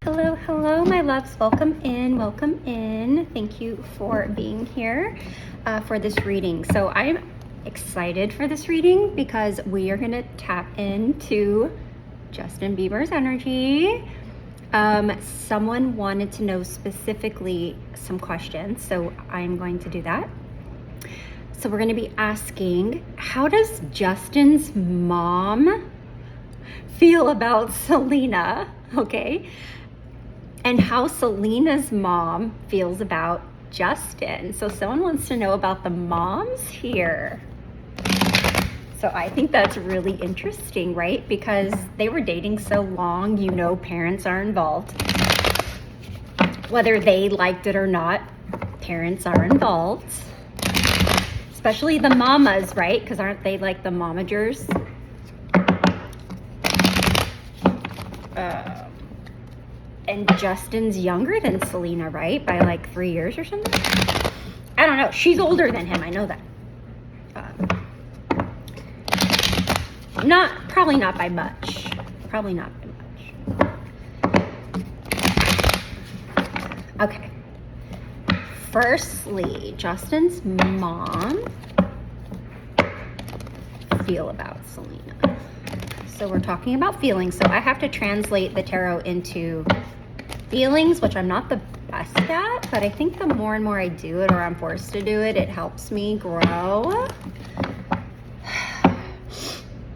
Hello, hello, my loves. Welcome in, welcome in. Thank you for being here for this reading. So I'm excited for this reading because we are going to tap into Justin Bieber's energy. Someone wanted to know specifically some questions, so I'm going to do that. So we're going to be asking, how does Justin's mom feel about Selena? Okay. And how Selena's mom feels about Justin. So someone wants to know about the moms here. So I think that's really interesting, right? Because they were dating so long, you know, parents are involved. Whether they liked it or not, parents are involved. Especially the mamas, right? Because aren't they like the momagers? And Justin's younger than Selena, right? By like 3 years or something? I don't know. She's older than him. I know that. Probably not by much. Probably not by much. Okay. Firstly, Justin's mom feel about Selena. So we're talking about feelings. So I have to translate the tarot into feelings, which I'm not the best at, but I think the more and more I do it, or I'm forced to do it, it helps me grow.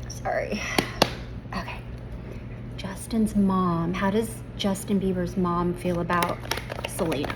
Sorry. Okay. Justin's mom. How does Justin Bieber's mom feel about Selena?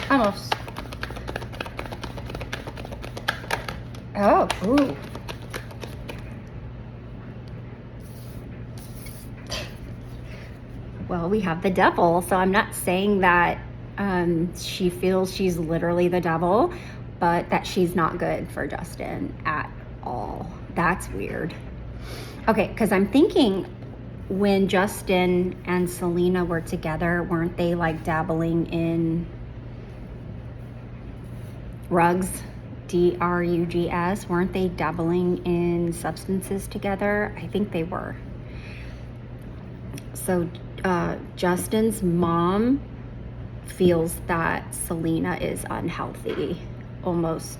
Almost. Oh, ooh. Well, we have the devil, so I'm not saying that she feels she's literally the devil, but that she's not good for Justin at all. That's weird. Okay, because I'm thinking when Justin and Selena were together, weren't they like dabbling in drugs, drugs? Weren't they dabbling in substances together? I think they were. So Justin's mom feels that Selena is unhealthy, almost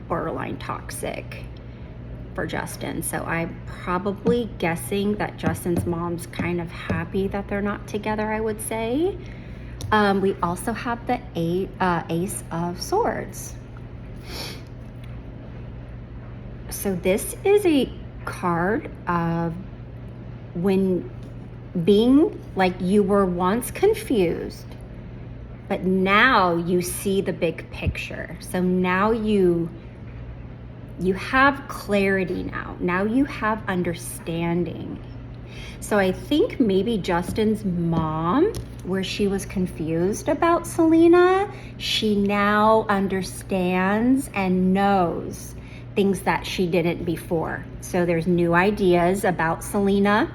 borderline toxic for Justin. So I'm probably guessing that Justin's mom's kind of happy that they're not together, I would say. We also have the Ace of Swords. So this is a card of when being like you were once confused, but now you see the big picture. So now you have clarity now. Now you have understanding. So I think maybe Justin's mom, where she was confused about Selena, she now understands and knows things that she didn't before. So there's new ideas about Selena.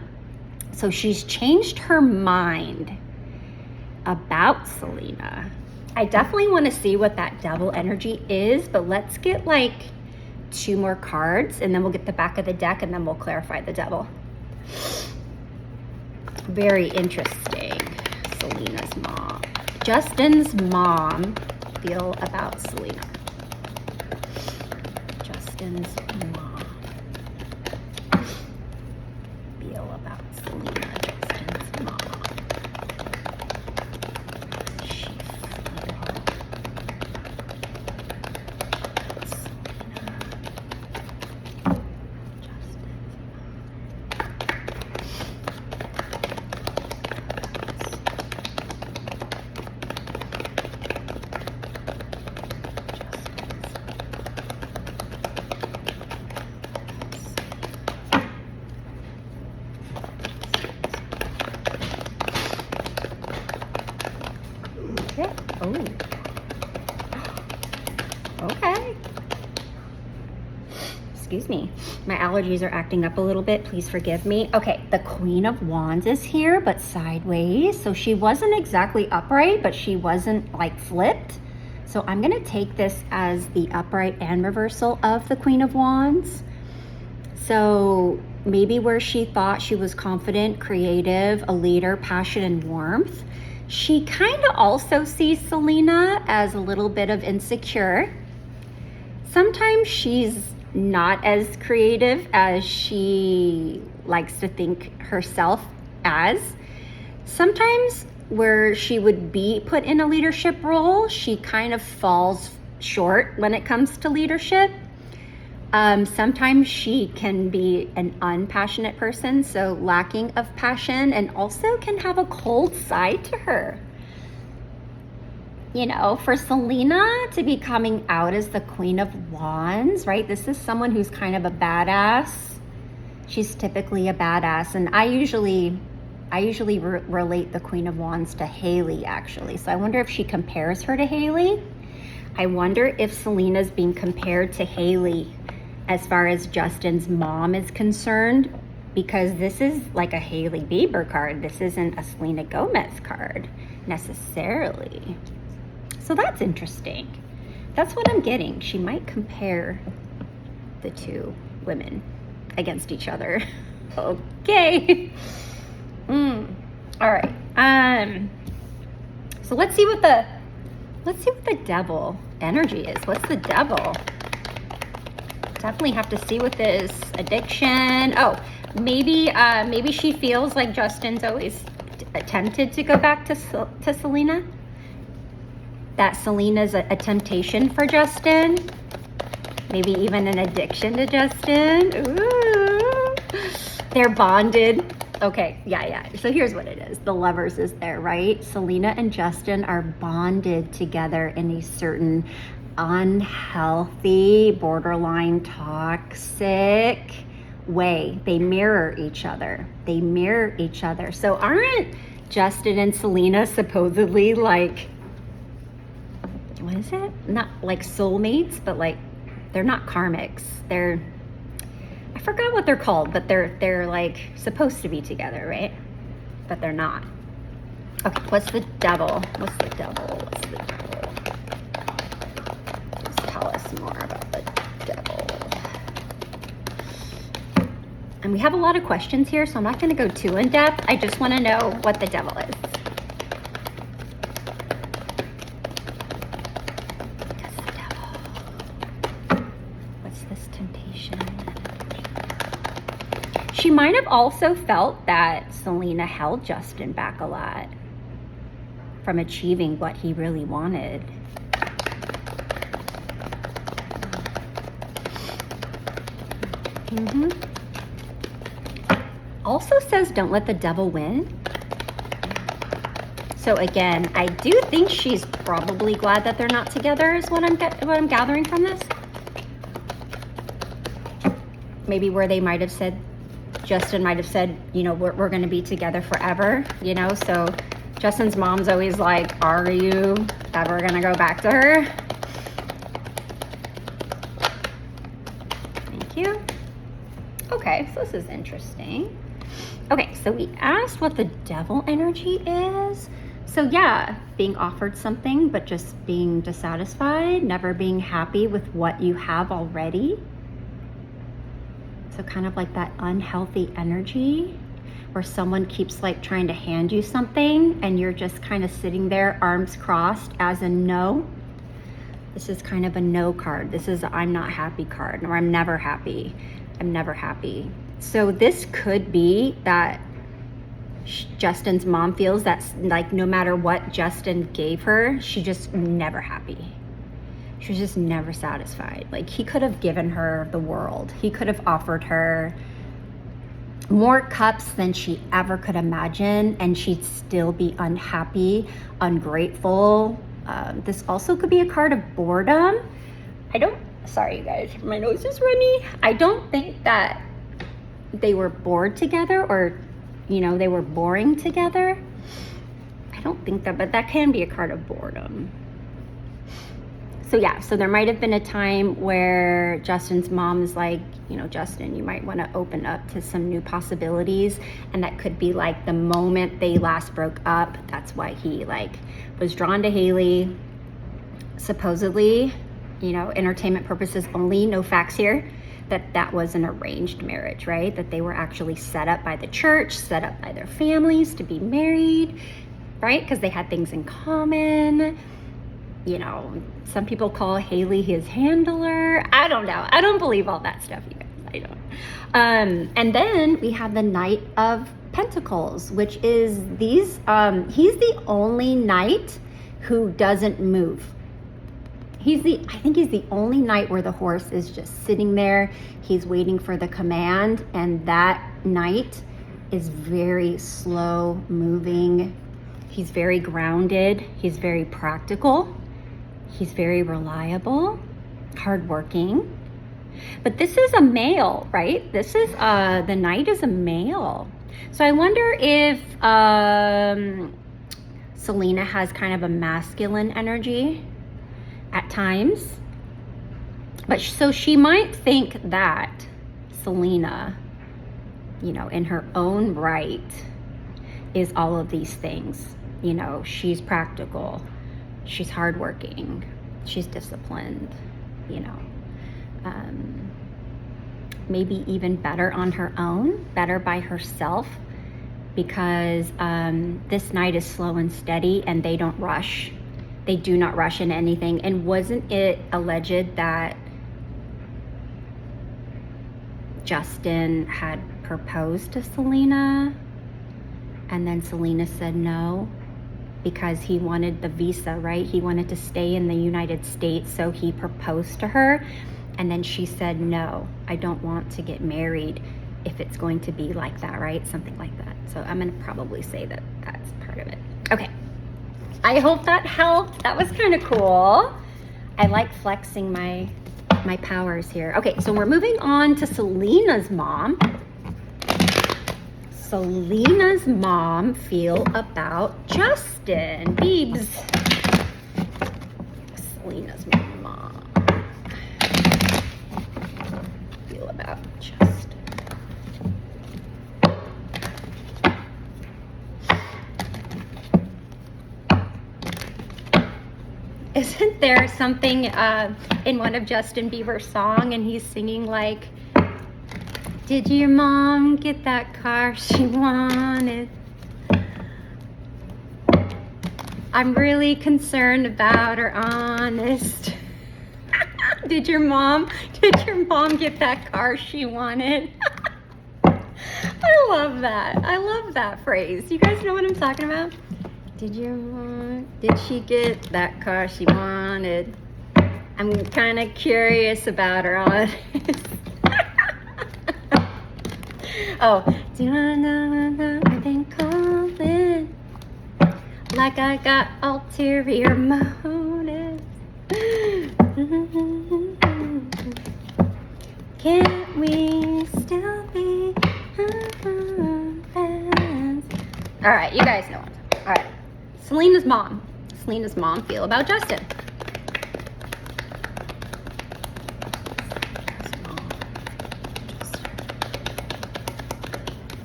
So she's changed her mind about Selena. I definitely want to see what that devil energy is, but let's get like 2 more cards and then we'll get the back of the deck and then we'll clarify the devil. Very interesting. Selena's mom. Justin's mom feel about Selena. Justin's mom feel about Selena. Justin's mom. She feel Yeah. Oh. Okay. Excuse me. My allergies are acting up a little bit. Please forgive me. Okay, the Queen of Wands is here, but sideways. So she wasn't exactly upright, but she wasn't like flipped. So I'm going to take this as the upright and reversal of the Queen of Wands. So maybe where she thought she was confident, creative, a leader, passion, and warmth, she kind of also sees Selena as a little bit of insecure. Sometimes she's not as creative as she likes to think herself as. Sometimes where she would be put in a leadership role, she kind of falls short when it comes to leadership. Sometimes she can be an unpassionate person, so lacking of passion, and also can have a cold side to her. You know, for Selena to be coming out as the Queen of Wands, right? This is someone who's kind of a badass. She's typically a badass, and I usually relate the Queen of Wands to Haley, actually. So I wonder if she compares her to Haley. I wonder if Selena's being compared to Haley as far as Justin's mom is concerned, because this is like a Haley Bieber card. This isn't a Selena Gomez card necessarily. So that's interesting. That's what I'm getting. She might compare the two women against each other. Okay. All right. So let's see what the devil energy is. What's the devil? Definitely have to see what this addiction. Oh, maybe she feels like Justin's always attempted to go back to Selena. That Selena's a temptation for Justin. Maybe even an addiction to Justin. Ooh. They're bonded. Okay, yeah. So here's what it is. The Lovers is there, right? Selena and Justin are bonded together in a certain unhealthy, borderline toxic way. They mirror each other. So aren't Justin and Selena supposedly like, what is it? Not like soulmates, but like they're not karmics. I forgot what they're called, but they're like supposed to be together, right? But they're not. Okay, what's the devil? Let's tell us more about the devil. And we have a lot of questions here, so I'm not going to go too in depth. I just want to know what the devil is. She might have also felt that Selena held Justin back a lot from achieving what he really wanted. Also says, don't let the devil win. So again, I do think she's probably glad that they're not together is what I'm gathering from this. Maybe where they might have said, Justin might have said, you know, we're going to be together forever, you know, so Justin's mom's always like, are you ever going to go back to her? Thank you. Okay, so this is interesting. Okay, so we asked what the devil energy is. So yeah, being offered something, but just being dissatisfied, never being happy with what you have already. So kind of like that unhealthy energy where someone keeps like trying to hand you something and you're just kind of sitting there, arms crossed as a no. This is kind of a no card. This is a I'm not happy card, or I'm never happy. So this could be that Justin's mom feels that like no matter what Justin gave her, she's just never happy. She was just never satisfied. Like he could have given her the world. He could have offered her more cups than she ever could imagine, and she'd still be unhappy, ungrateful. This also could be a card of boredom. Sorry you guys, my nose is runny. I don't think that they were bored together or, you know, they were boring together. I don't think that, but that can be a card of boredom. So yeah, so there might have been a time where Justin's mom is like, you know, Justin, you might want to open up to some new possibilities. And that could be like the moment they last broke up. That's why he like was drawn to Haley. Supposedly, you know, entertainment purposes only, no facts here, that was an arranged marriage, right? That they were actually set up by the church, set up by their families to be married, right? Because they had things in common. You know, some people call Haley his handler. I don't know. I don't believe all that stuff, you guys. I don't. And then we have the Knight of Pentacles, which is he's the only knight who doesn't move. I think he's the only knight where the horse is just sitting there. He's waiting for the command, and that knight is very slow moving. He's very grounded. He's very practical. He's very reliable, hardworking. But this is a male, right? This is, the knight is a male. So I wonder if Selena has kind of a masculine energy at times. But so she might think that Selena, you know, in her own right, is all of these things. You know, she's practical. She's hardworking, she's disciplined, you know, maybe even better on her own, better by herself, because this knight is slow and steady and they don't rush. They do not rush into anything. And wasn't it alleged that Justin had proposed to Selena and then Selena said no? Because he wanted the visa, right? He wanted to stay in the United States, so he proposed to her. And then she said, no, I don't want to get married if it's going to be like that, right? Something like that. So I'm gonna probably say that that's part of it. Okay, I hope that helped. That was kind of cool. I like flexing my powers here. Okay, so we're moving on to Selena's mom. Selena's mom feel about Justin Biebs. Selena's mom feel about Justin. Isn't there something in one of Justin Bieber's song and he's singing like, did your mom get that car she wanted? I'm really concerned about her honest. Did your mom get that car she wanted? I love that. I love that phrase. You guys know what I'm talking about? Did she get that car she wanted? I'm kind of curious about her honest. Oh, do I know I've been calling like I got ulterior motives? Can't we still be friends? All right, you guys know what I'm talking about. All right, Selena's mom feel about Justin.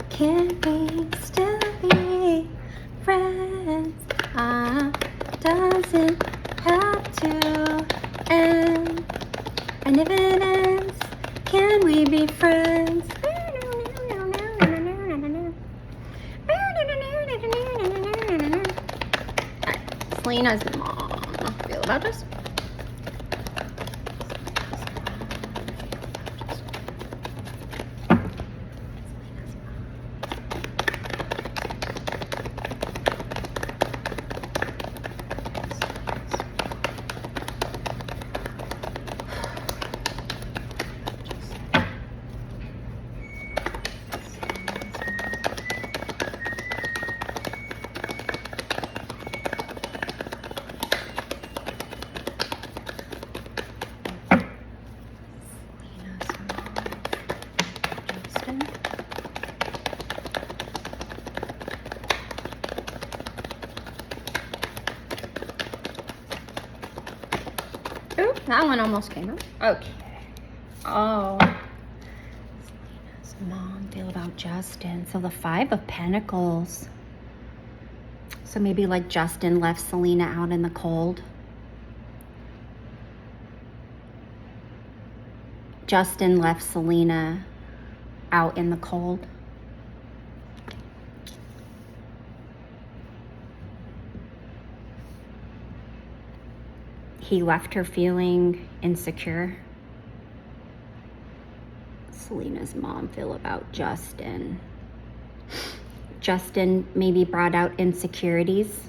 Can we still be friends? Doesn't have to end. And if it ends, can we be friends? Selena's mom feel about this? Oop, that one almost came out. Okay. Oh. Selena's mom feel about Justin. So the 5 of Pentacles. So maybe like Justin left Selena out in the cold. Justin left Selena out in the cold. He left her feeling insecure. Selena's mom feel about Justin. Justin maybe brought out insecurities.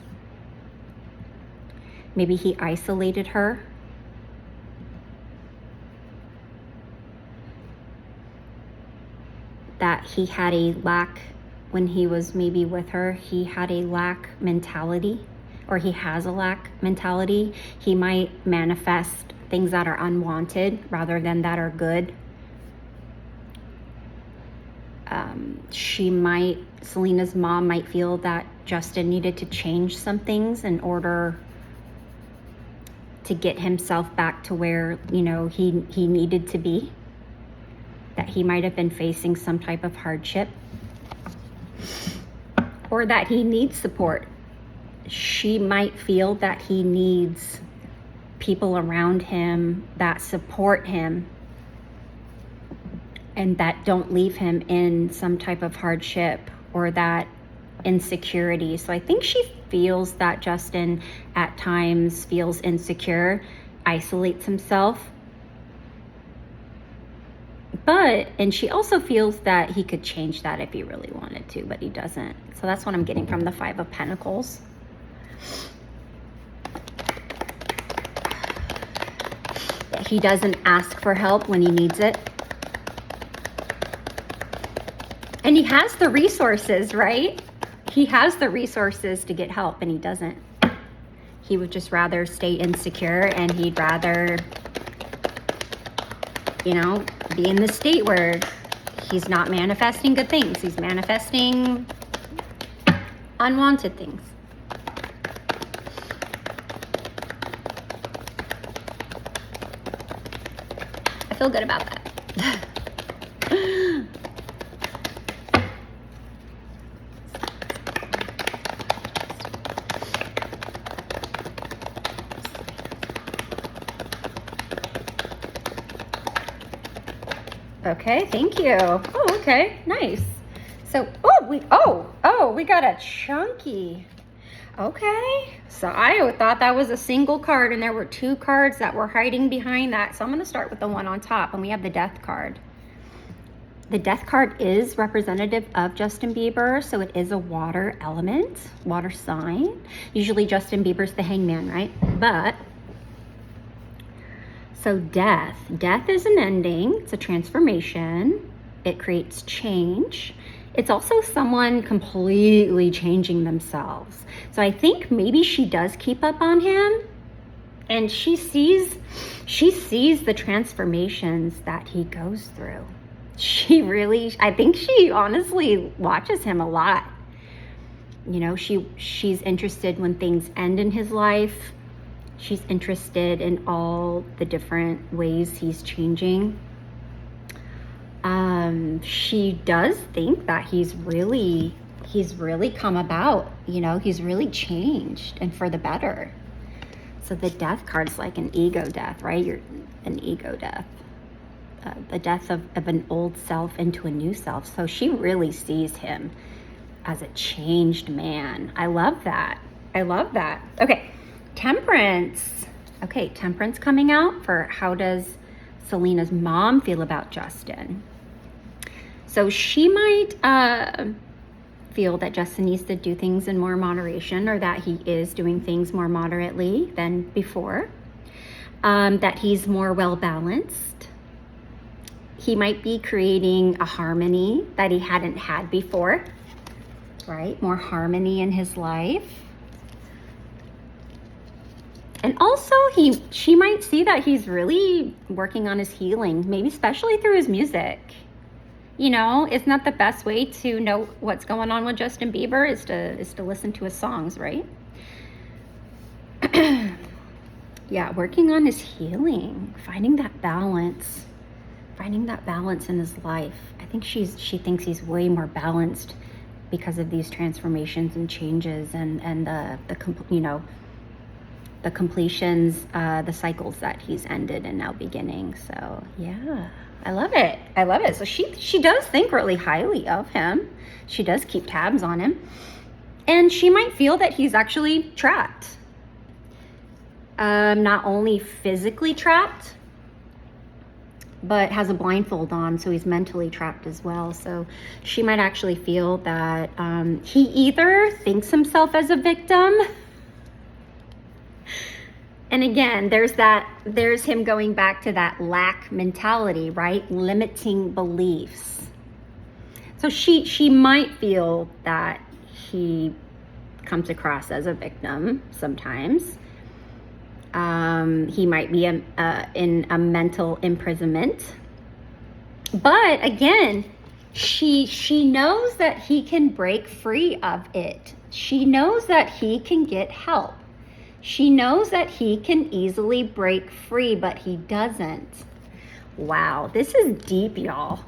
Maybe he isolated her. That he had a lack when he was maybe with her. He had a lack mentality, or he has a lack mentality. He might manifest things that are unwanted rather than that are good. Selena's mom might feel that Justin needed to change some things in order to get himself back to where, you know, he needed to be. That he might have been facing some type of hardship, or that he needs support. She might feel that he needs people around him that support him and that don't leave him in some type of hardship or that insecurity. So I think she feels that Justin at times feels insecure, isolates himself. And she also feels that he could change that if he really wanted to, but he doesn't. So that's what I'm getting from the 5 of Pentacles. He doesn't ask for help when he needs it. And he has the resources, right? He has the resources to get help, and he doesn't. He would just rather stay insecure, and he'd rather, you know, be in the state where he's not manifesting good things. He's manifesting unwanted things. I feel good about that. Okay, thank you. Oh, okay, nice. So, we got a chunky. Okay, so I thought that was a single card, and there were 2 cards that were hiding behind that. So I'm going to start with the one on top, and we have the Death card. The Death card is representative of Justin Bieber, so it is a water element, water sign. Usually Justin Bieber's the hangman, right? But so death is an ending. It's a transformation. It creates change. It's also someone completely changing themselves. So I think maybe she does keep up on him, and she sees the transformations that he goes through. I think she honestly watches him a lot. You know, she's interested when things end in his life. She's interested in all the different ways he's changing. She does think that he's really come about, you know, he's really changed and for the better. So the Death card's like an ego death, right? You're an ego death. The death of an old self into a new self. So she really sees him as a changed man. I love that. Okay. Temperance. Okay, Temperance coming out for how does Selena's mom feel about Justin? So she might feel that Justin needs to do things in more moderation, or that he is doing things more moderately than before. That he's more well-balanced. He might be creating a harmony that he hadn't had before, right? More harmony in his life. And also she might see that he's really working on his healing, maybe especially through his music. You know, it's not the best way to know what's going on with Justin Bieber is to listen to his songs, right? Yeah, working on his healing, finding that balance in his life. I think she thinks he's way more balanced because of these transformations and changes and the completions, the cycles that he's ended and now beginning. So yeah, I love it. So she does think really highly of him. She does keep tabs on him, and she might feel that he's actually trapped. Not only physically trapped, but has a blindfold on, so he's mentally trapped as well. So she might actually feel that he either thinks himself as a victim, and again, there's him going back to that lack mentality, right? Limiting beliefs. So she might feel that he comes across as a victim sometimes. He might be in a mental imprisonment. But again, she knows that he can break free of it. She knows that he can get help. She knows that he can easily break free, but he doesn't. Wow, this is deep, y'all.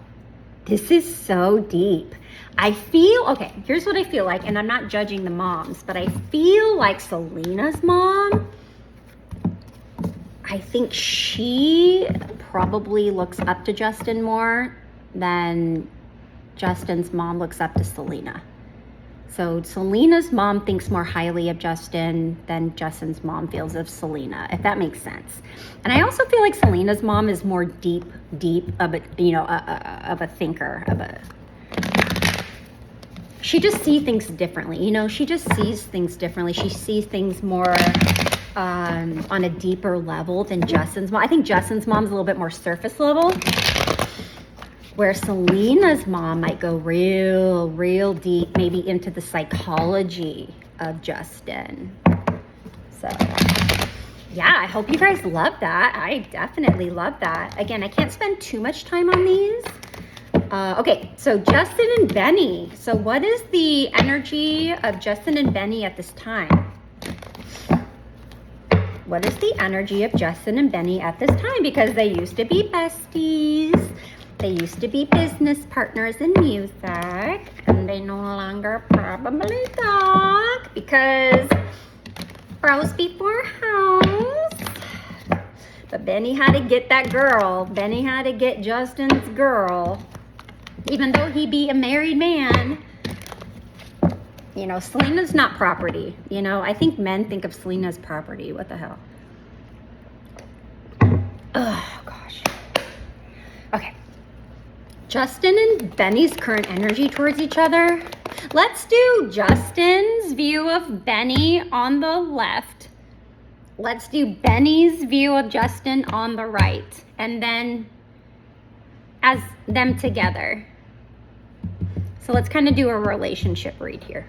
This is so deep. Okay, here's what I feel like, and I'm not judging the moms, but I feel like Selena's mom, I think she probably looks up to Justin more than Justin's mom looks up to Selena. So Selena's mom thinks more highly of Justin than Justin's mom feels of Selena, if that makes sense. And I also feel like Selena's mom is more deep of a thinker, she just sees things differently. She just sees things differently. She sees things more on a deeper level than Justin's mom. I think Justin's mom's a little bit more surface level, where Selena's mom might go real deep, maybe into the psychology of Justin. So yeah, I hope you guys love that. I definitely love that. Again, I can't spend too much time on these. Okay, so Justin and Benny. So what is the energy of Justin and Benny at this time? What is the energy of Justin and Benny at this time? Because they used to be besties. They used to be business partners in music, and they no longer probably talk because bros before house. But Benny had to get that girl. Benny had to get Justin's girl. Even though he be a married man, Selena's not property. I think men think of Selena as property. What the hell? Oh, gosh. Okay. Justin and Benny's current energy towards each other. Let's do Justin's view of Benny on the left. Let's do Benny's view of Justin on the right. And then as them together. So let's kind of do a relationship read here.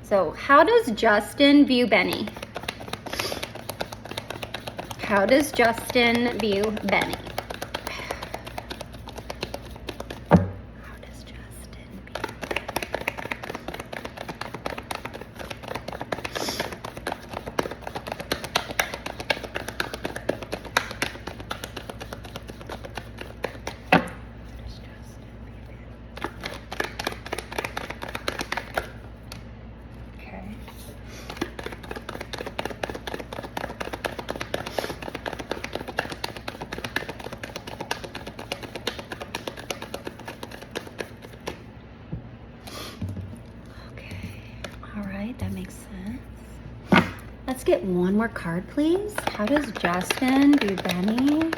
So how does Justin view Benny? How does Justin view Benny? That makes sense. Let's get one more card, please. How does Justin view Benny?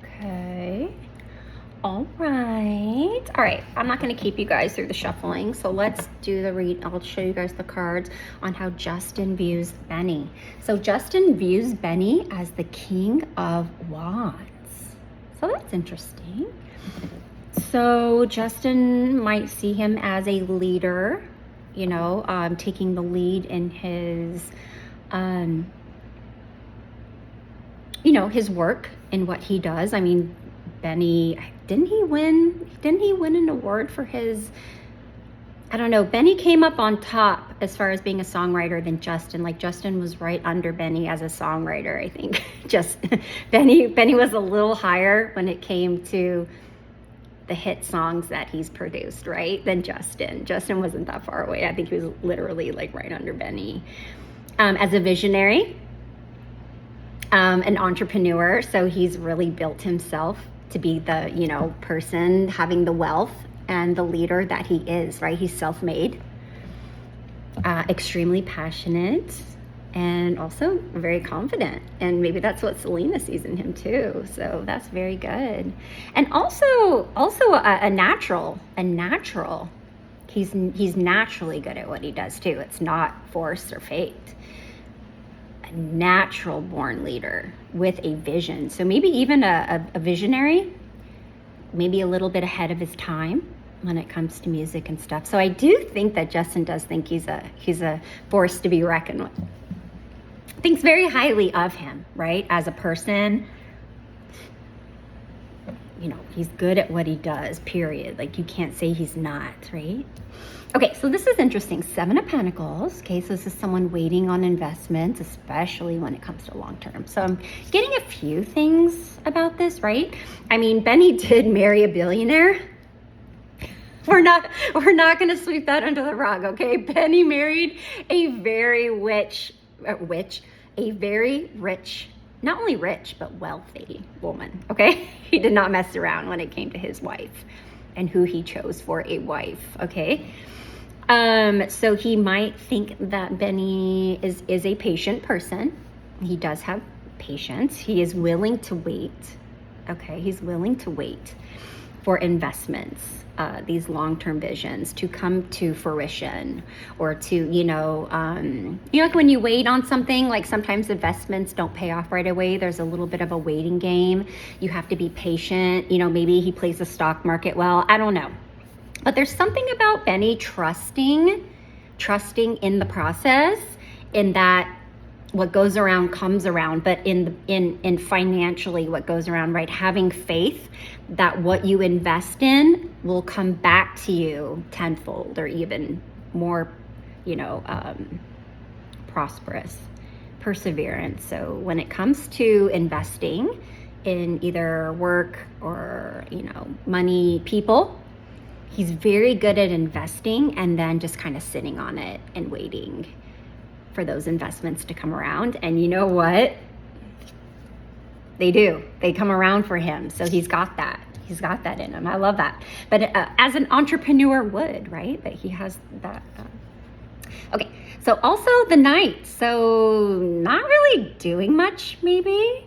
Okay. All right. I'm not going to keep you guys through the shuffling, so let's do the read. I'll show you guys the cards on how Justin views Benny. So Justin views Benny as the King of Wands. So that's interesting. So Justin might see him as a leader, taking the lead in his, his work and what he does. I mean, Benny, didn't he win an award for his, I don't know, Benny came up on top as far as being a songwriter than Justin. Like Justin was right under Benny as a songwriter, I think. Just Benny was a little higher when it came to the hit songs that he's produced, right, than Justin. Justin wasn't that far away. I think he was literally like right under Benny. As a visionary, an entrepreneur, so he's really built himself to be the, person having the wealth and the leader that he is, right? He's self-made, extremely passionate, and also very confident. And maybe that's what Selena sees in him too. So that's very good. And also a natural. He's naturally good at what he does too. It's not forced or faked. A natural born leader with a vision. So maybe even a visionary, maybe a little bit ahead of his time when it comes to music and stuff. So I do think that Justin does think he's a force to be reckoned with. Thinks very highly of him, right? As a person, he's good at what he does, period. Like you can't say he's not, right? Okay, so this is interesting. 7 of Pentacles. Okay, so this is someone waiting on investments, especially when it comes to long term. So I'm getting a few things about this, right? I mean, Benny did marry a billionaire. We're not going to sweep that under the rug, okay? Benny married a very rich, not only rich, but wealthy woman, okay? He did not mess around when it came to his wife and who he chose for a wife, okay? So he might think that Benny is a patient person. He does have patience. He is willing to wait, okay? He's willing to wait for investments, these long-term visions to come to fruition, or to, like when you wait on something, like sometimes investments don't pay off right away. There's a little bit of a waiting game. You have to be patient. Maybe he plays the stock market well. I don't know. But there's something about Benny trusting in the process, in that what goes around comes around, but in financially what goes around, right? Having faith that what you invest in will come back to you tenfold or even more, prosperous, perseverance. So when it comes to investing in either work or, money, people, he's very good at investing and then just kind of sitting on it and waiting for those investments to come around. And you know what? They do. They come around for him. So he's got that. He's got that in him. I love that. But as an entrepreneur would, right? That he has that. Okay. So also the Knight. So not really doing much, maybe.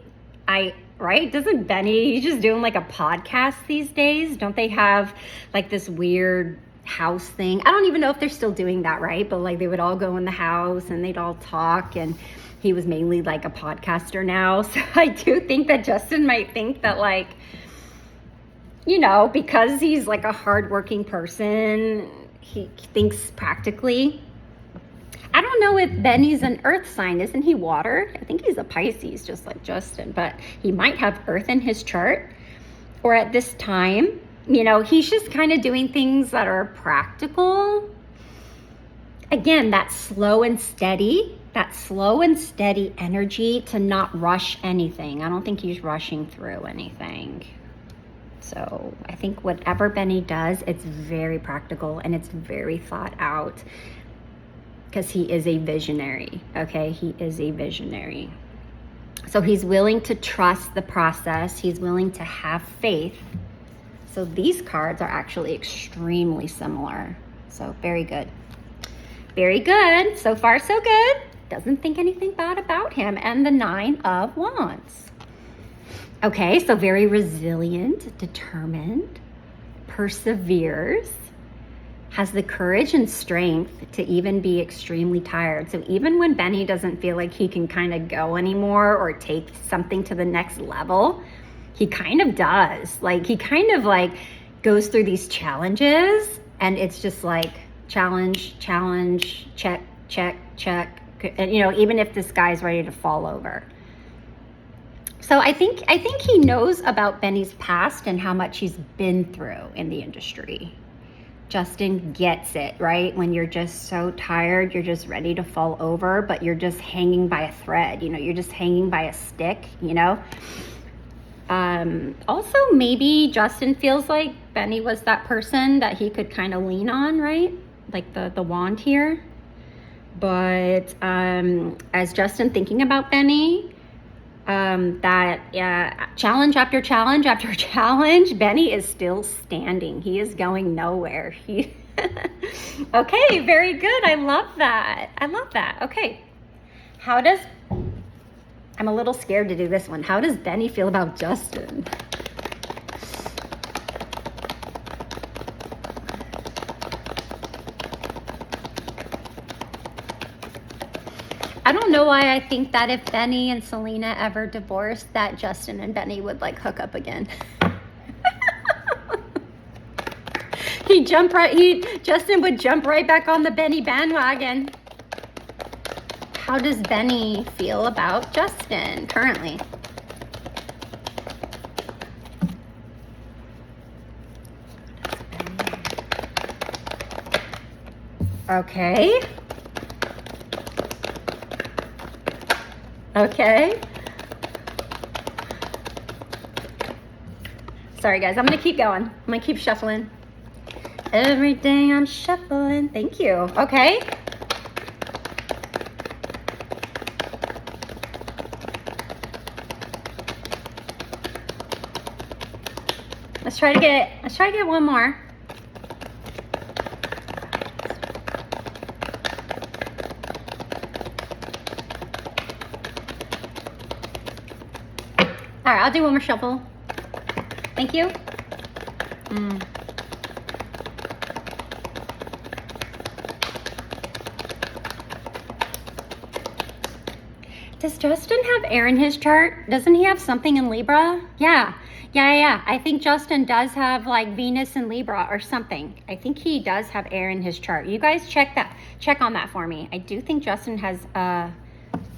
Right? Doesn't Benny, he's just doing like a podcast these days? Don't they have like this weird house thing? I don't even know if they're still doing that, right? But like they would all go in the house and they'd all talk, and he was mainly like a podcaster now. So I do think that Justin might think that, like, because he's like a hardworking person, he thinks practically. I don't know if Benny's an earth sign. Isn't he water? I think he's a Pisces, just like Justin, but he might have earth in his chart. Or at this time, he's just kind of doing things that are practical. Again, that slow and steady energy to not rush anything. I don't think he's rushing through anything. So I think whatever Benny does, it's very practical and it's very thought out, because he is a visionary, okay? He is a visionary. So he's willing to trust the process. He's willing to have faith. So these cards are actually extremely similar. So very good. Very good. So far, so good. Doesn't think anything bad about him. And the 9 of Wands. Okay, so very resilient, determined, perseveres, has the courage and strength to even be extremely tired. So even when Benny doesn't feel like he can kind of go anymore or take something to the next level, he kind of does. Like he kind of like goes through these challenges, and it's just like challenge, check, check, check. And, you know, even if this guy's ready to fall over. So I think he knows about Benny's past and how much he's been through in the industry. Justin gets it, right? When you're just so tired, you're just ready to fall over, but you're just hanging by a thread, you know, you're just hanging by a stick, you know? Also, maybe Justin feels like Benny was that person that he could kind of lean on, right? Like the wand here. But as Justin thinking about Benny, challenge after challenge after challenge, Benny is still standing. He is going nowhere. Okay, very good. I love that. Okay. I'm a little scared to do this one. How does Benny feel about Justin? I don't know why I think that if Benny and Selena ever divorced, that Justin and Benny would like hook up again. Justin would jump right back on the Benny bandwagon. How does Benny feel about Justin currently? Okay. Sorry guys, I'm gonna keep going. I'm gonna keep shuffling. Every day I'm shuffling. Thank you. Okay. Let's try to get one more. All right, I'll do one more shuffle. Thank you. Does Justin have air in his chart? Doesn't he have something in Libra? Yeah. I think Justin does have like Venus in Libra or something. I think he does have air in his chart. You guys check on that for me. I do think Justin has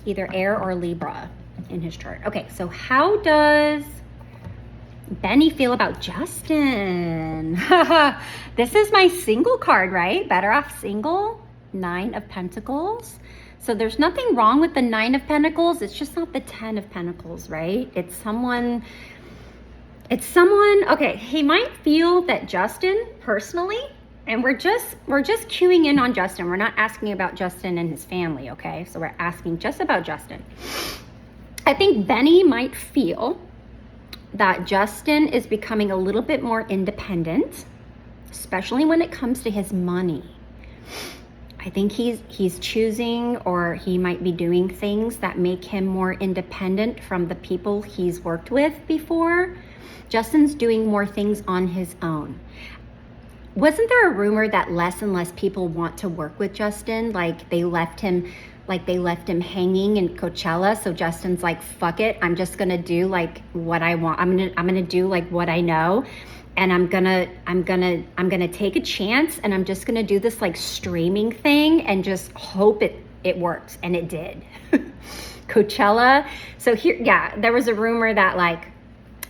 either air or Libra in his chart. Okay, so how does Benny feel about Justin? This is my single card, right? Better off single. 9 of Pentacles. So there's nothing wrong with the 9 of Pentacles. It's just not the 10 of Pentacles, right? It's someone, okay, he might feel that Justin personally, and we're just cueing in on Justin. We're not asking about Justin and his family, okay? So we're asking just about Justin. I think Benny might feel that Justin is becoming a little bit more independent, especially when it comes to his money. I think he's choosing, or he might be doing things that make him more independent from the people he's worked with before. Justin's doing more things on his own. Wasn't there a rumor that less and less people want to work with Justin? Like they left him hanging in Coachella. So Justin's like, fuck it. I'm just going to do like what I want. I'm going to do like what I know. And I'm gonna take a chance, and I'm just gonna do this like streaming thing and just hope it works. And it did. Coachella. So here, yeah, there was a rumor that like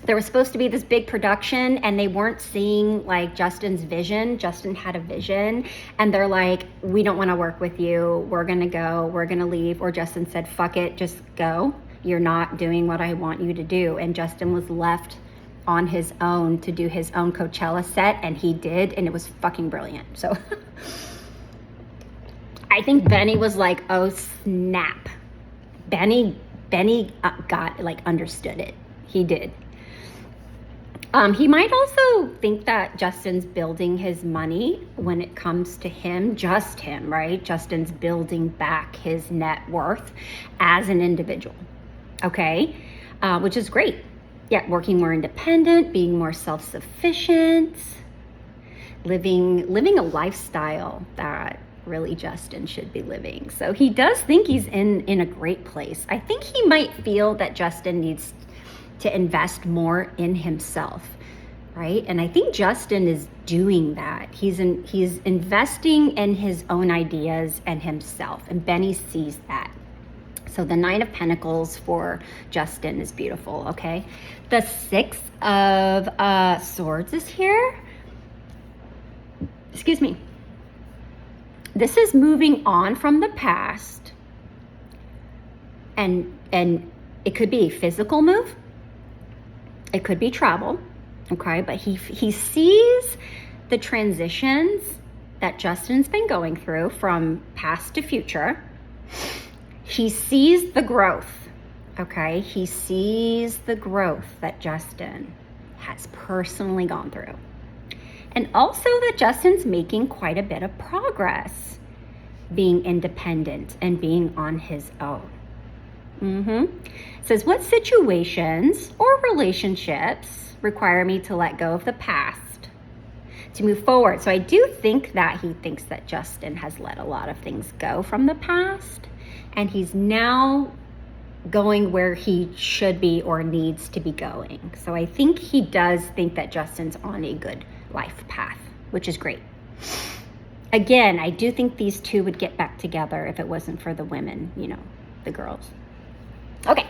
there was supposed to be this big production, and they weren't seeing like Justin's vision. Justin had a vision, and they're like, we don't want to work with you. We're gonna go. We're gonna leave. Or Justin said, fuck it, just go. You're not doing what I want you to do. And Justin was left on his own to do his own Coachella set, and he did, and it was fucking brilliant. So I think Benny was like, oh snap. Benny got like understood it. He did. He might also think that Justin's building his money when it comes to him, just him, right? Justin's building back his net worth as an individual, okay? Which is great. Yeah, working more independent, being more self-sufficient, living a lifestyle that really Justin should be living. So he does think he's in a great place. I think he might feel that Justin needs to invest more in himself. right? And I think Justin is doing that. He's investing in his own ideas and himself, and Benny sees that. So the 9 of Pentacles for Justin is beautiful, okay? The 6 of Swords is here. Excuse me. This is moving on from the past, and it could be a physical move. It could be travel, okay? But he sees the transitions that Justin's been going through from past to future. He sees the growth, okay? He sees the growth that Justin has personally gone through. And also that Justin's making quite a bit of progress being independent and being on his own. Says, what situations or relationships require me to let go of the past to move forward? So I do think that he thinks that Justin has let a lot of things go from the past, and he's now going where he should be or needs to be going. So I think he does think that Justin's on a good life path, which is great. Again, I do think these two would get back together if it wasn't for the women, you know, the girls. Okay,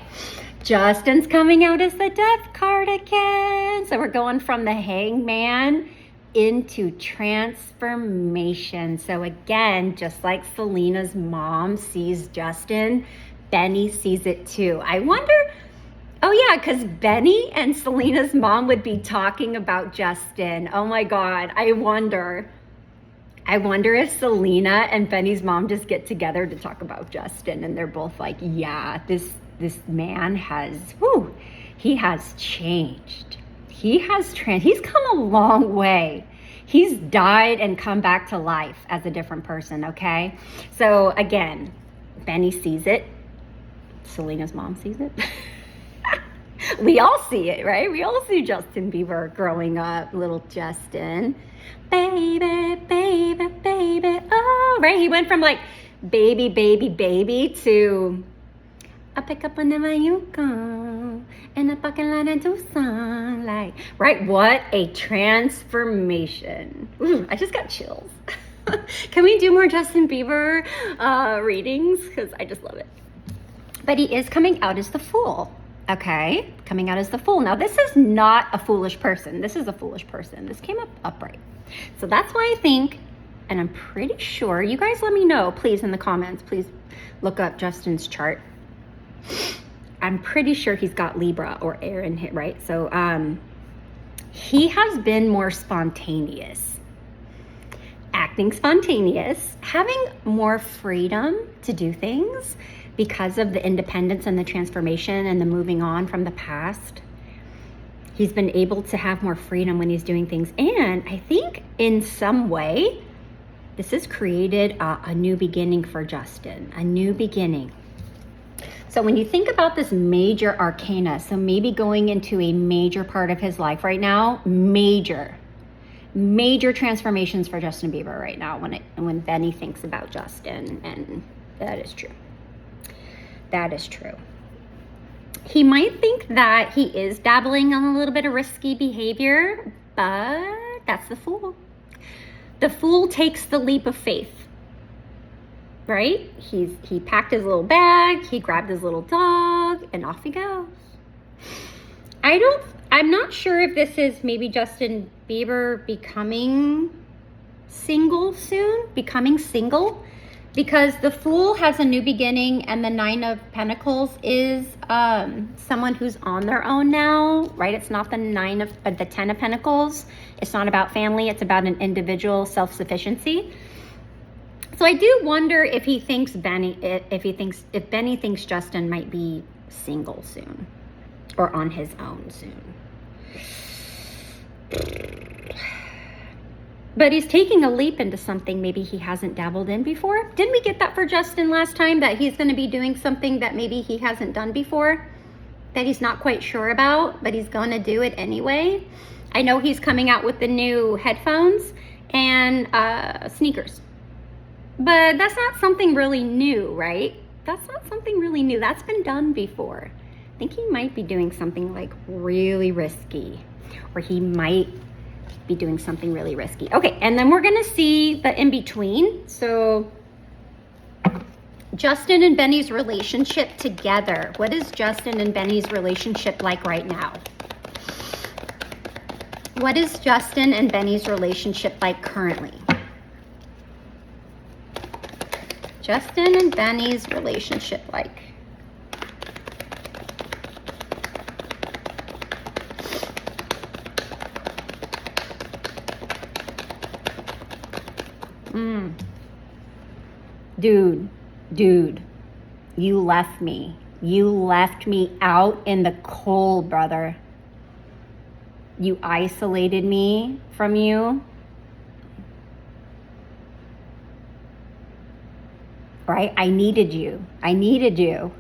Justin's coming out as the Death card again. So we're going from the Hangman into transformation. So again, just like Selena's mom sees Justin, Benny sees it too. I wonder, oh yeah, because Benny and Selena's mom would be talking about Justin. Oh my God, I wonder if Selena and Benny's mom just get together to talk about Justin, and they're both like, yeah, this man has, he has changed. He's come a long way. He's died and come back to life as a different person, okay? So again, Benny sees it. Selena's mom sees it. We all see it, right? We all see Justin Bieber growing up, little Justin. Baby, baby, baby, oh, right? He went from like baby, baby, baby to I pick up whenever you come in the parking lot in Tucson. Like, right? What a transformation. Ooh, I just got chills. Can we do more Justin Bieber readings? Because I just love it. But he is coming out as the Fool. Okay, coming out as the Fool. Now, this is not a foolish person. This is a foolish person. This came up upright. So that's why I think, and I'm pretty sure, you guys let me know, please, in the comments. Please look up Justin's chart. I'm pretty sure he's got Libra or air in it, right? So he has been more spontaneous, acting spontaneous, having more freedom to do things because of the independence and the transformation and the moving on from the past. He's been able to have more freedom when he's doing things. And I think in some way, this has created a new beginning for Justin, a new beginning. So when you think about this major arcana, so maybe going into a major part of his life right now, major transformations for Justin Bieber right now when Benny thinks about Justin, and that is true. That is true. He might think that he is dabbling on a little bit of risky behavior, but that's the Fool. The Fool takes the leap of faith. Right? He packed his little bag, he grabbed his little dog, and off he goes. I'm not sure if this is maybe Justin Bieber becoming single soon, because the Fool has a new beginning, and the 9 of Pentacles is someone who's on their own now, right? It's not the 10 of Pentacles. It's not about family. It's about an individual self-sufficiency. So I do wonder if he thinks if Benny thinks Justin might be single soon or on his own soon. But he's taking a leap into something maybe he hasn't dabbled in before. Didn't we get that for Justin last time, that he's going to be doing something that maybe he hasn't done before, that he's not quite sure about, but he's going to do it anyway? I know he's coming out with the new headphones and sneakers. But that's not something really new, right? That's not something really new. That's been done before. I think he might be doing something like really risky, or he might be doing something really risky. Okay, and then we're gonna see the in-between. So Justin and Benny's relationship together. What is Justin and Benny's relationship like right now? What is Justin and Benny's relationship like currently? Justin and Benny's relationship like. Dude, you left me. You left me out in the cold, brother. You isolated me from you. Right? I needed you. I needed you.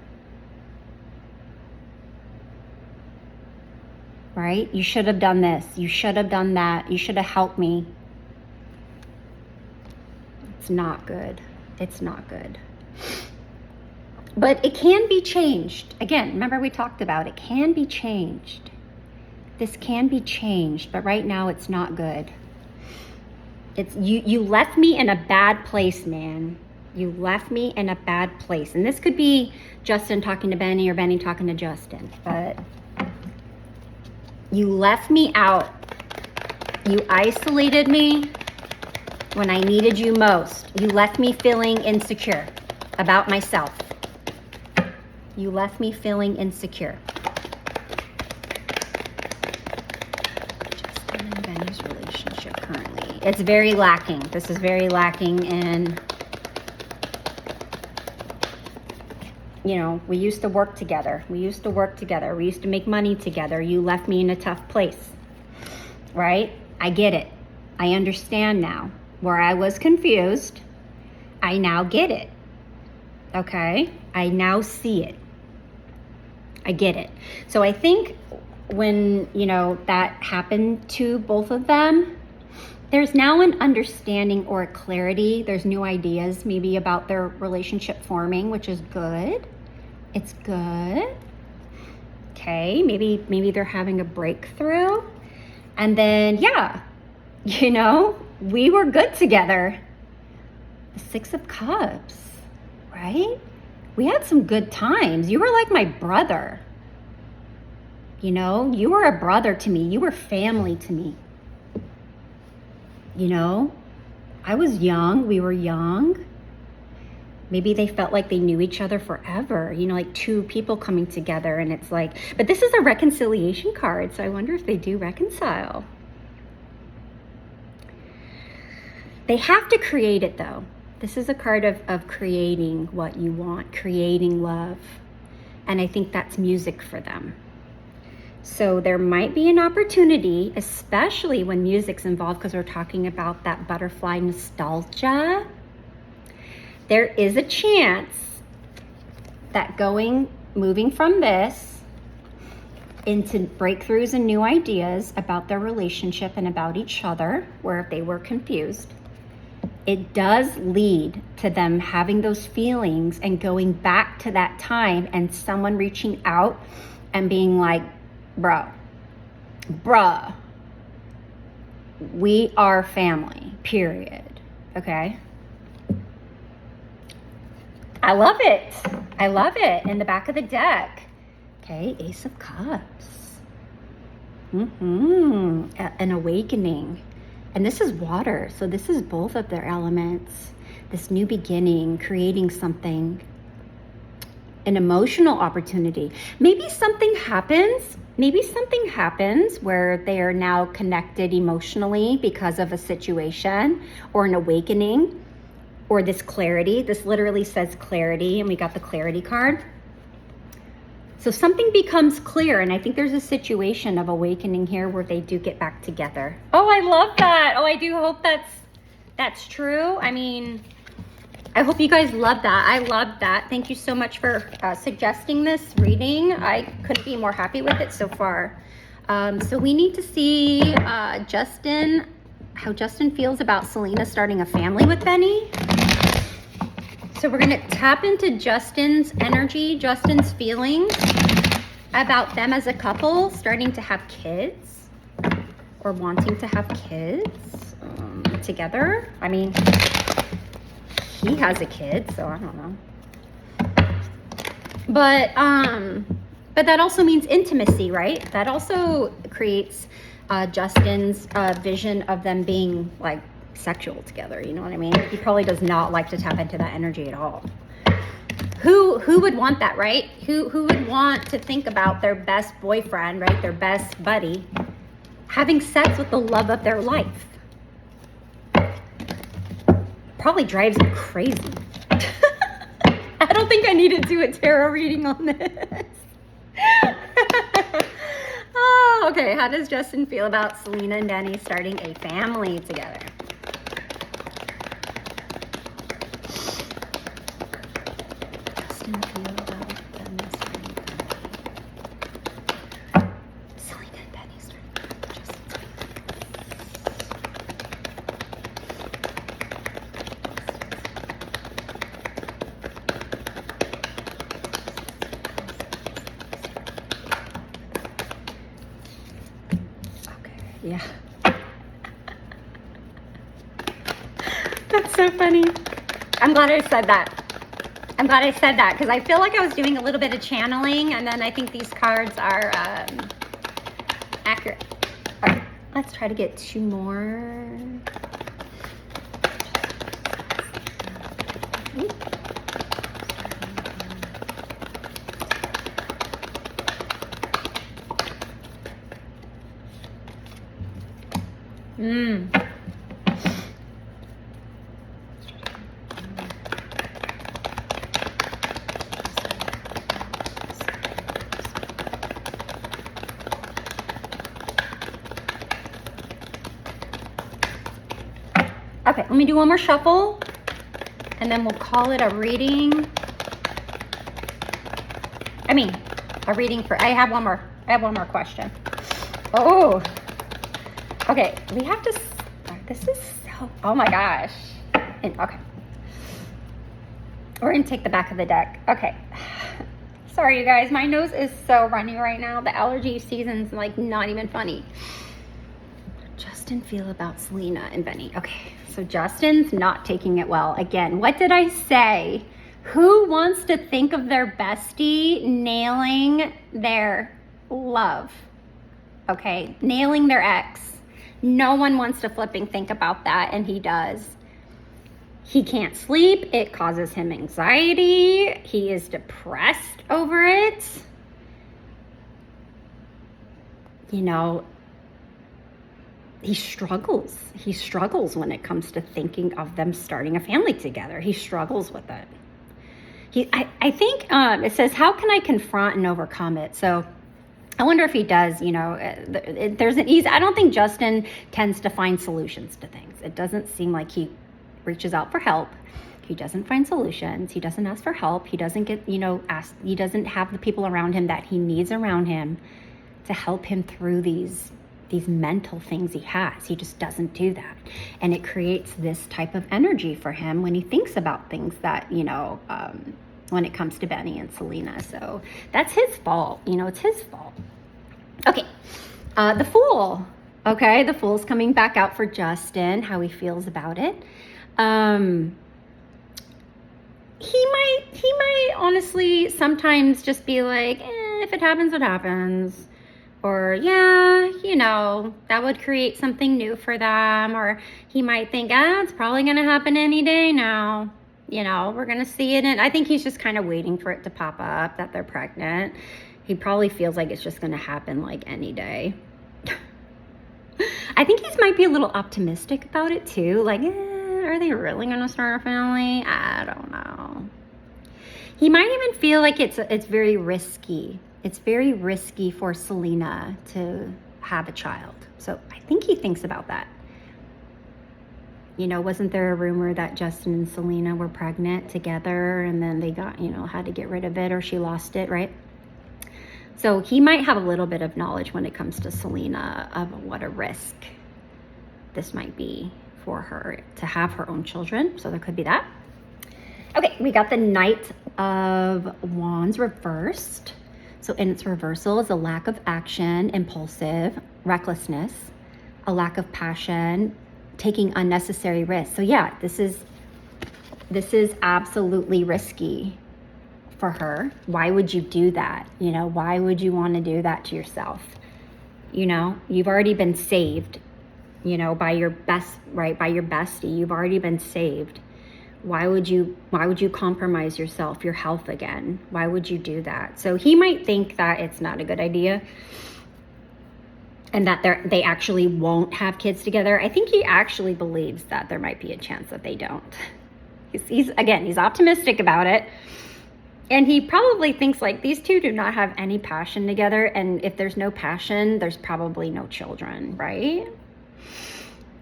Right? You should have done this. You should have done that. You should have helped me. It's not good. It's not good. But it can be changed. Again, remember we talked about it can be changed. This can be changed, but right now it's not good. It's you left me in a bad place, man. You left me in a bad place. And this could be Justin talking to Benny or Benny talking to Justin, but you left me out. You isolated me when I needed you most. You left me feeling insecure about myself. You left me feeling insecure. Justin and Benny's relationship currently. It's very lacking. This is very lacking in, you know, we used to work together. We used to work together. We used to make money together. You left me in a tough place, right? I get it. I understand now. Where I was confused, I now get it. Okay? I now see it. I get it. So I think when, you know, that happened to both of them, there's now an understanding or a clarity. There's new ideas maybe about their relationship forming, which is good. It's good. Okay, maybe they're having a breakthrough. And then, yeah, you know, we were good together. The Six of Cups, right? We had some good times. You were like my brother. You know, you were a brother to me. You were family to me. You know, I was young. We were young. Maybe they felt like they knew each other forever. You know, like two people coming together, and it's like, but this is a reconciliation card, so I wonder if they do reconcile. They have to create it though. This is a card of creating what you want, creating love. And I think that's music for them. So there might be an opportunity, especially when music's involved, because we're talking about that butterfly nostalgia. There is a chance that moving from this into breakthroughs and new ideas about their relationship and about each other, where if they were confused, it does lead to them having those feelings and going back to that time and someone reaching out and being like, bruh, we are family, period. Okay? I love it. I love it. In the back of the deck. Okay, Ace of Cups. An awakening. And this is water, so this is both of their elements. This new beginning, creating something, an emotional opportunity. Maybe something happens where they are now connected emotionally because of a situation or an awakening or this clarity. This literally says clarity, and we got the clarity card. So something becomes clear, and I think there's a situation of awakening here where they do get back together. Oh, I love that. Oh, I do hope that's true. I mean, I hope you guys love that. I love that. Thank you so much for suggesting this reading. I couldn't be more happy with it so far. So we need to see how Justin feels about Selena starting a family with Benny. So we're going to tap into Justin's energy, Justin's feelings. about them as a couple starting to have kids or wanting to have kids together. I mean, he has a kid, so I don't know. But that also means intimacy, right? That also creates Justin's vision of them being like sexual together. You know what I mean? He probably does not like to tap into that energy at all. Who would want that, right? Who would want to think about their best boyfriend, right? Their best buddy having sex with the love of their life? Probably drives me crazy. I don't think I need to do a tarot reading on this. Oh, okay. How does Justin feel about Selena and Benny starting a family together? Justin feel about them starting a family. Selena and Benny starting Justin's yeah. That's so funny. I'm glad I said that. Because I feel like I was doing a little bit of channeling, and then I think these cards are accurate. All right, let's try to get 2 more. Okay, let me do one more shuffle, and then we'll call it a reading. A reading for, I have one more question. Oh, okay, we have to, this is so, oh my gosh. Okay. We're gonna take the back of the deck. Okay. Sorry, you guys, my nose is so runny right now. The allergy season's like not even funny. Justin feel about Selena and Benny. Okay, so Justin's not taking it well. Again, what did I say? Who wants to think of their bestie nailing their love? Okay, nailing their ex. No one wants to flipping think about that, and he does. He can't sleep. It causes him anxiety. He is depressed over it. You know, he struggles. He struggles when it comes to thinking of them starting a family together. He struggles with it. I think it says, how can I confront and overcome it? So I wonder if he does, you know, there's an easy, I don't think Justin tends to find solutions to things. It doesn't seem like he reaches out for help. He doesn't find solutions. He doesn't ask for help. He doesn't get, you know, he doesn't have the people around him that he needs around him to help him through these mental things he has. He just doesn't do that. And it creates this type of energy for him when he thinks about things that, you know, when it comes to Benny and Selena. So that's his fault. You know, it's his fault. Okay. The Fool. Okay. The Fool's coming back out for Justin, how he feels about it. He might honestly sometimes just be like, if it happens, it happens. Or, yeah, you know, that would create something new for them. Or he might think, it's probably going to happen any day now. You know, we're going to see it. And I think he's just kind of waiting for it to pop up that they're pregnant. He probably feels like it's just going to happen like any day. I think he might be a little optimistic about it too. Like, are they really going to start a family? I don't know. He might even feel like it's very risky. It's very risky for Selena to have a child. So I think he thinks about that. You know, wasn't there a rumor that Justin and Selena were pregnant together and then they got, you know, had to get rid of it or she lost it, right? So he might have a little bit of knowledge when it comes to Selena of what a risk this might be for her to have her own children. So there could be that. Okay, we got the Knight of Wands reversed. So in its reversal is a lack of action, impulsive, recklessness, a lack of passion, taking unnecessary risks. So yeah, this is absolutely risky for her. Why would you do that? You know, why would you want to do that to yourself? You know, you've already been saved, you know, by your bestie. You've already been saved. Why would you compromise yourself, your health again? Why would you do that? So he might think that it's not a good idea and that they actually won't have kids together. I think he actually believes that there might be a chance that they don't. He's optimistic about it. And he probably thinks like these two do not have any passion together. And if there's no passion, there's probably no children, right?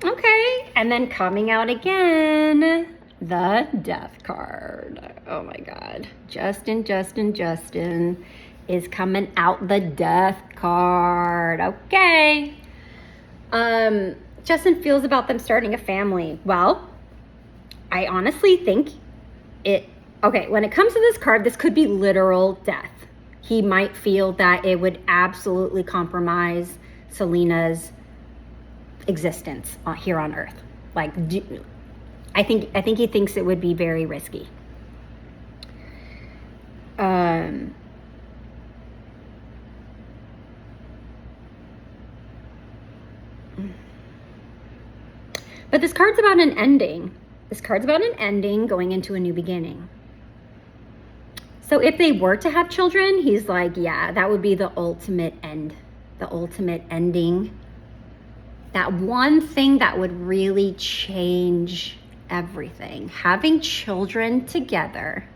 Okay. And then coming out again, the death card. Oh my God. Justin is coming out the death card. Okay. Justin feels about them starting a family. Well, I honestly think when it comes to this card, this could be literal death. He might feel that it would absolutely compromise Selena's existence here on Earth. Like, I think he thinks it would be very risky. But this card's about an ending. This card's about an ending going into a new beginning. So if they were to have children, he's like, yeah, that would be the ultimate end, the ultimate ending. That one thing that would really change everything. Having children together,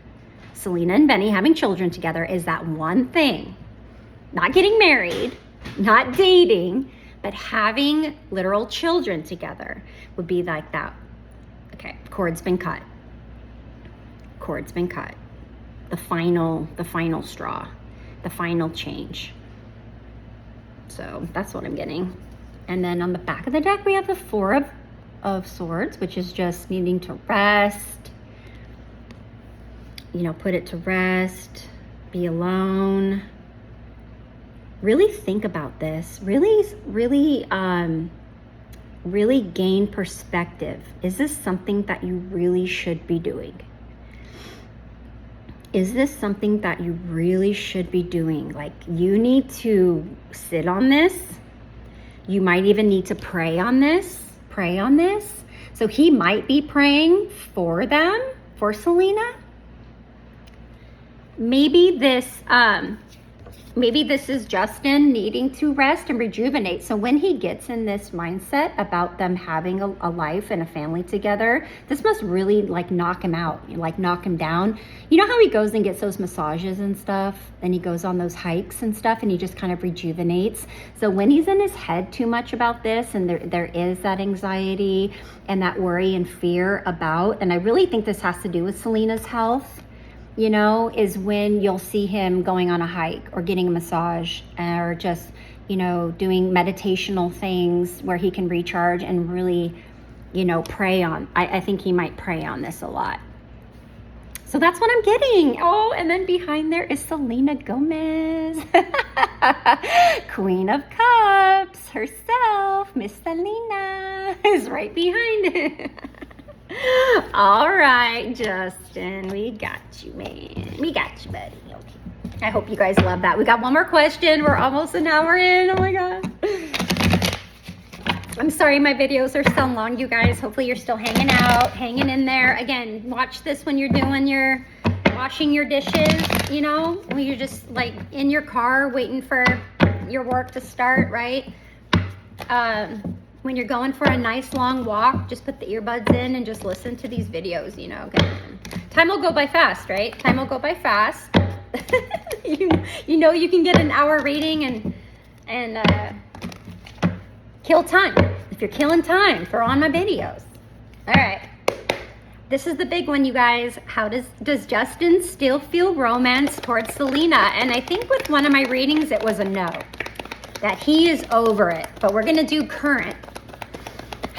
Selena and Benny having children together is that one thing. Not getting married, not dating, but having literal children together would be like that. Okay, cord's been cut. Cord's been cut. The final straw, the final change. So that's what I'm getting. And then on the back of the deck, we have the Four of Swords, which is just needing to rest, you know, put it to rest, be alone, really think about this, really gain perspective. Is this something that you really should be doing? Is this something that you really should be doing? Like, you need to sit on this. You might even need to pray on this. So he might be praying for them, for Selena. Maybe this is Justin needing to rest and rejuvenate. So when he gets in this mindset about them having a life and a family together, this must really like knock him out, like knock him down. You know how he goes and gets those massages and stuff, and he goes on those hikes and stuff, and he just kind of rejuvenates. So when he's in his head too much about this, and there is that anxiety and that worry and fear about, and I really think this has to do with Selena's health, you know, is when you'll see him going on a hike or getting a massage or just, you know, doing meditational things where he can recharge and really, you know, pray on. I think he might pray on this a lot. So that's what I'm getting. Oh, and then behind there is Selena Gomez, Queen of Cups herself. Miss Selena is right behind it. All right, Justin, we got you, man. We got you, buddy. Okay. I hope you guys love that. We got one more question. We're almost an hour in. Oh my God. I'm sorry my videos are so long, you guys. Hopefully you're still hanging out, hanging in there. Again, watch this when you're washing your dishes, you know, when you're just like in your car waiting for your work to start, right? When you're going for a nice long walk, just put the earbuds in and just listen to these videos, you know. Time will go by fast, right? Time will go by fast. you know you can get an hour reading and kill time. If you're killing time, throw on my videos. All right. This is the big one, you guys. How does Justin still feel romance towards Selena? And I think with one of my readings, it was a no. That he is over it. But we're going to do current.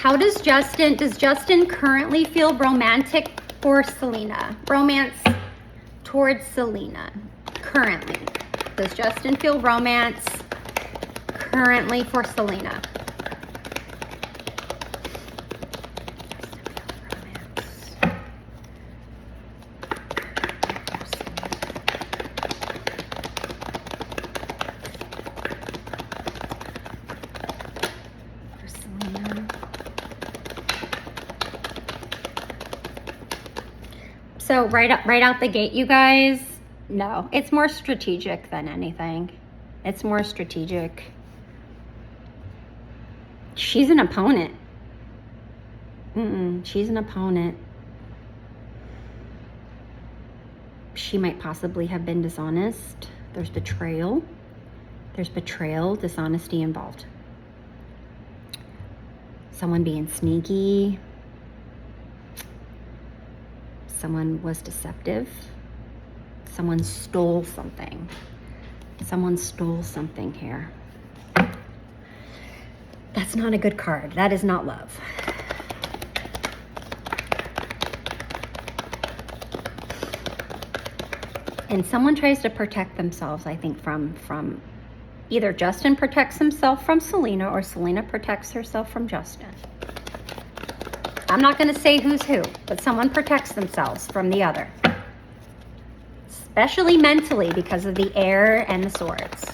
Does Justin currently feel romantic for Selena? Romance towards Selena currently. Does Justin feel romance currently for Selena? So right out the gate, you guys, no, it's more strategic than anything. It's more strategic. She's an opponent. She's an opponent. She might possibly have been dishonest. There's betrayal. There's betrayal, dishonesty involved. Someone being sneaky. Someone was deceptive. Someone stole something. Someone stole something here. That's not a good card. That is not love. And someone tries to protect themselves, I think, from either Justin protects himself from Selena or Selena protects herself from Justin. I'm not going to say who's who, but someone protects themselves from the other. Especially mentally because of the air and the swords.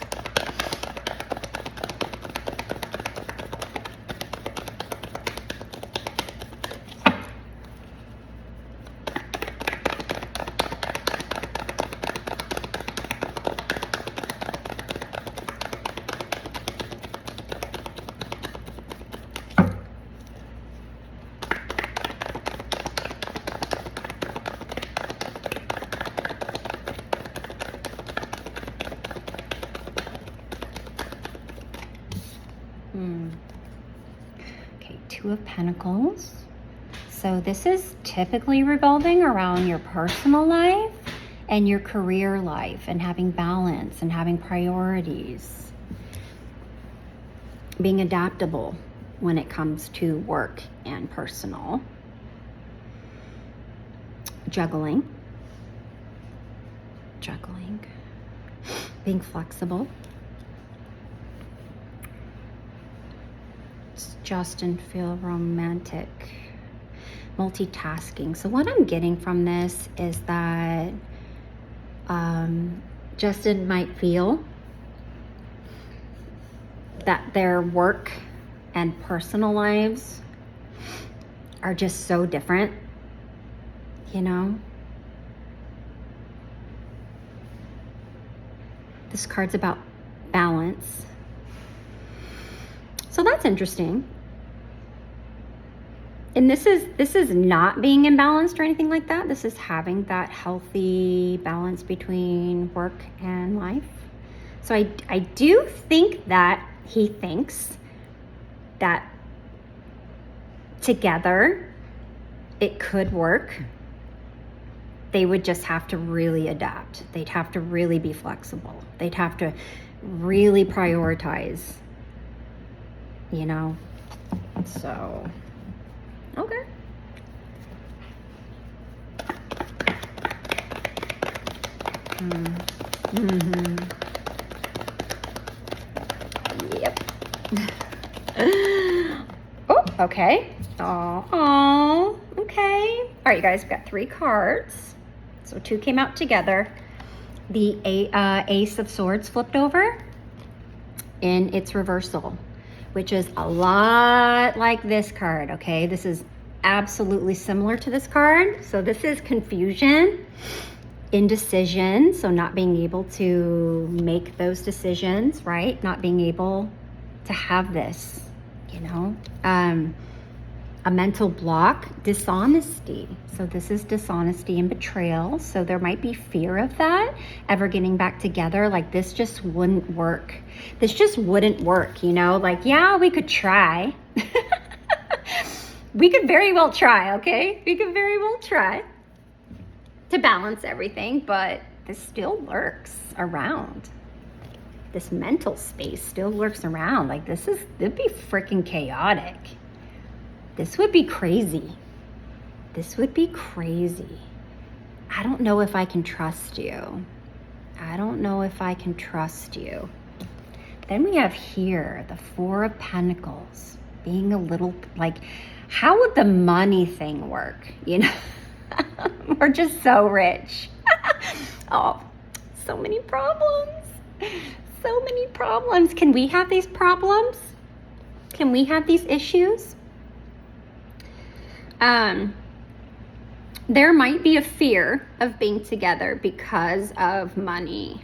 Okay, Two of Pentacles. So this is typically revolving around your personal life and your career life and having balance and having priorities. Being adaptable when it comes to work and personal. Juggling. Being flexible. Justin feel romantic. Multitasking. So what I'm getting from this is that Justin might feel that their work and personal lives are just so different, you know? This card's about balance. So that's interesting. And this is not being imbalanced or anything like that. This is having that healthy balance between work and life. So I do think that he thinks that together it could work. They would just have to really adapt. They'd have to really be flexible. They'd have to really prioritize, you know? So, okay. Yep. Oh, okay. Oh, okay. All right, you guys, we've got 3 cards. So 2 came out together. The Ace of Swords flipped over in its reversal, which is a lot like this card, okay? This is absolutely similar to this card. So this is confusion, indecision, so not being able to make those decisions, right? Not being able to have this, you know? A mental block, dishonesty. So this is dishonesty and betrayal. So there might be fear of that, ever getting back together. Like this just wouldn't work. This just wouldn't work, you know? Like, yeah, we could try. We could very well try, okay? We could very well try to balance everything, but this still lurks around. This mental space still lurks around. Like it'd be freaking chaotic. This would be crazy. This would be crazy. I don't know if I can trust you. I don't know if I can trust you. Then we have here the Four of Pentacles, being a little like, how would the money thing work? You know, we're just so rich. Oh, so many problems. So many problems. Can we have these problems? Can we have these issues? There might be a fear of being together because of money.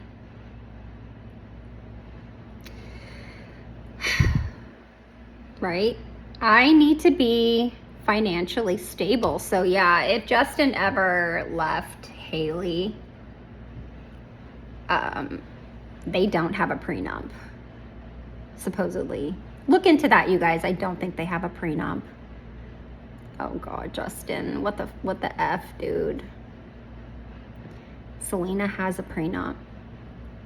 Right? I need to be financially stable. So yeah, if Justin ever left Haley, they don't have a prenup, supposedly. Look into that, you guys. I don't think they have a prenup. Oh God, Justin, what the F, dude? Selena has a prenup.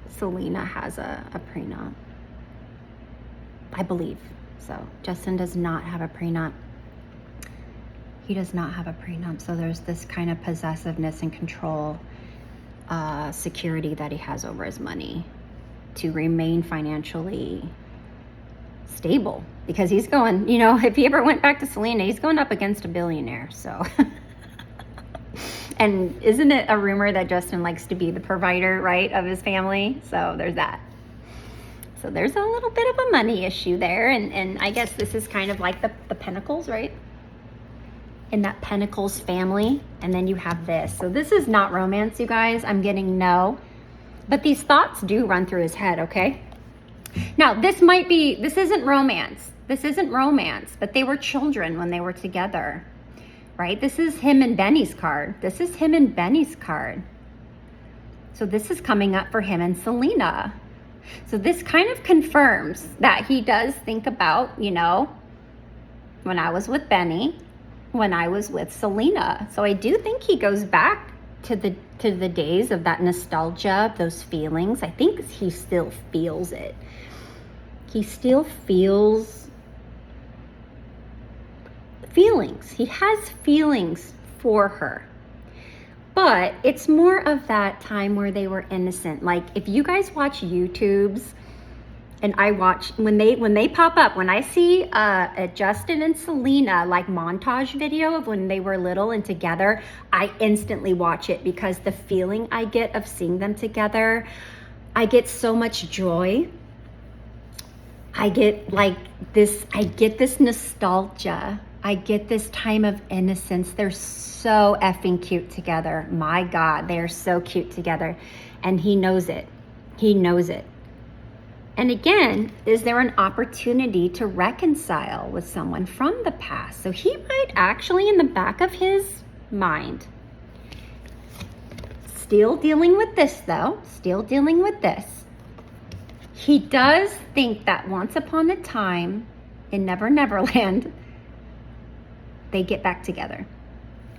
Selena has a prenup, I believe. So Justin does not have a prenup. He does not have a prenup. So there's this kind of possessiveness and control, security that he has over his money to remain financially stable, because he's going, you know, if he ever went back to Selena, he's going up against a billionaire. So and isn't it a rumor that Justin likes to be the provider, right, of his family? So there's that. So there's a little bit of a money issue there. And I guess this is kind of like the Pentacles, right? In that Pentacles family. And then you have this. So this is not romance, you guys. I'm getting no. But these thoughts do run through his head, okay? Now, this isn't romance. This isn't romance. But they were children when they were together, right? This is him and Benny's card. This is him and Benny's card. So this is coming up for him and Selena. So this kind of confirms that he does think about, you know, when I was with Benny, when I was with Selena. So I do think he goes back to the days of that nostalgia, those feelings. I think he still feels it. He still feels feelings. He has feelings for her. But it's more of that time where they were innocent. Like if you guys watch YouTubes, and I watch when they pop up, when I see a Justin and Selena like montage video of when they were little and together, I instantly watch it, because the feeling I get of seeing them together, I get so much joy. I get this nostalgia. I get this time of innocence. They're so effing cute together. My God, they are so cute together. And he knows it. He knows it. And again, is there an opportunity to reconcile with someone from the past? So he might actually, in the back of his mind, still dealing with this though, still dealing with this. He does think that once upon a time in Never Never Land, they get back together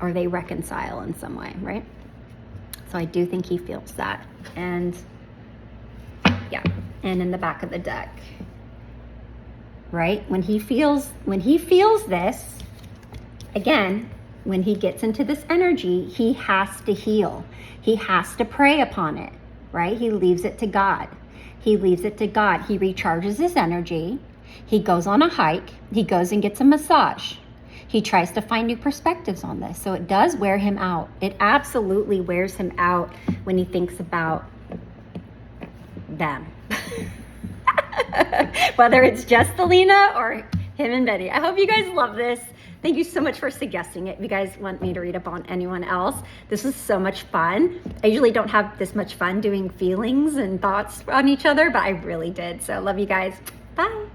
or they reconcile in some way, right? So I do think he feels that. And yeah, and in the back of the deck, right? When he feels this, again, when he gets into this energy, he has to heal. He has to pray upon it, right? He leaves it to God. He leaves it to God. He recharges his energy. He goes on a hike. He goes and gets a massage. He tries to find new perspectives on this. So it does wear him out. It absolutely wears him out when he thinks about them. Whether it's just Selena or him and Betty. I hope you guys love this. Thank you so much for suggesting it. If you guys want me to read up on anyone else, this was so much fun. I usually don't have this much fun doing feelings and thoughts on each other, but I really did. So love you guys. Bye.